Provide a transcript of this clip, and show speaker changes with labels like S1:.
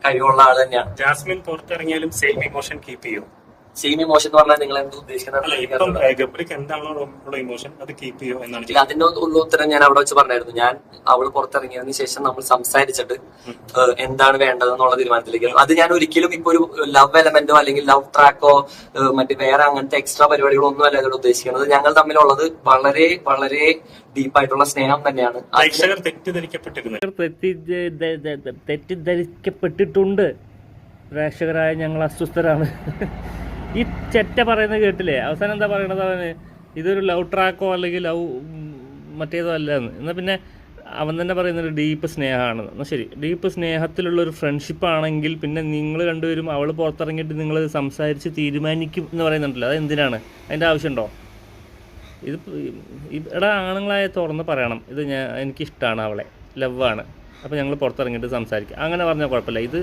S1: കഴിവുള്ള ആൾ തന്നെയാണ്.
S2: Jasmine പുറത്തിറങ്ങിയാലും same emotion keep ചെയ്യും.
S1: സെയിം ഇമോഷൻ എന്ന് പറഞ്ഞാൽ നിങ്ങൾ എന്ത് ഉദ്ദേശിക്കുന്നത്?
S2: ഗബ്രിക്ക് എന്താണോ ഉള്ള ഇമോഷൻ അത് കീപ്പ് ചെയ്യോ എന്നാണ്.
S1: അതിന്റെ ഉള്ള ഉത്തരം ഞാൻ അവിടെ വെച്ച് പറഞ്ഞായിരുന്നു. ഞാൻ അവള് പുറത്തിറങ്ങിയതിന് ശേഷം നമ്മൾ സംസാരിച്ചിട്ട് എന്താണ് വേണ്ടതെന്നുള്ള തീരുമാനത്തിലേക്ക്. അത് ഞാൻ ഒരിക്കലും ഇപ്പൊ ഒരു ലവ് എലമെന്റോ അല്ലെങ്കിൽ ലവ് ട്രാക്കോ മറ്റേ വേറെ അങ്ങനത്തെ എക്സ്ട്രാ പരിപാടികളോ ഒന്നും അല്ല ഇതിൽ ഉദ്ദേശിക്കുന്നത്. ഞങ്ങൾ തമ്മിലുള്ളത് വളരെ വളരെ ഡീപ്പായിട്ടുള്ള സ്നേഹം തന്നെയാണ്.
S3: തെറ്റിദ്ധരിക്കപ്പെട്ടിട്ടുണ്ട്. പ്രേക്ഷകരായ ഞങ്ങൾ അസ്വസ്ഥരാണ്. ഈ ചെറ്റ പറയുന്നത് കേട്ടില്ലേ? അവസാനം എന്താ പറയണത്? അവന് ഇതൊരു ലവ് ട്രാക്കോ അല്ലെങ്കിൽ ലവ് മറ്റേതോ അല്ല എന്ന്. എന്നാൽ പിന്നെ അവൻ തന്നെ പറയുന്നത് ഡീപ്പ് സ്നേഹമാണ്. എന്നാൽ ശരി, ഡീപ്പ് സ്നേഹത്തിലുള്ളൊരു ഫ്രണ്ട്ഷിപ്പ് ആണെങ്കിൽ പിന്നെ നിങ്ങൾ രണ്ടുപേരും അവൾ പുറത്തിറങ്ങിയിട്ട് നിങ്ങൾ സംസാരിച്ച് തീരുമാനിക്കും എന്ന് പറയുന്നുണ്ടല്ലോ. അത് എന്തിനാണ്? അതിൻ്റെ ആവശ്യമുണ്ടോ? ഇത് എടാ ആണുങ്ങളായ തുറന്ന് പറയണം, ഇത് എനിക്കിഷ്ടമാണ് അവളെ, ലവാണ്, അപ്പോൾ ഞങ്ങൾ പുറത്തിറങ്ങിയിട്ട് സംസാരിക്കുക, അങ്ങനെ പറഞ്ഞാൽ കുഴപ്പമില്ല. ഇത്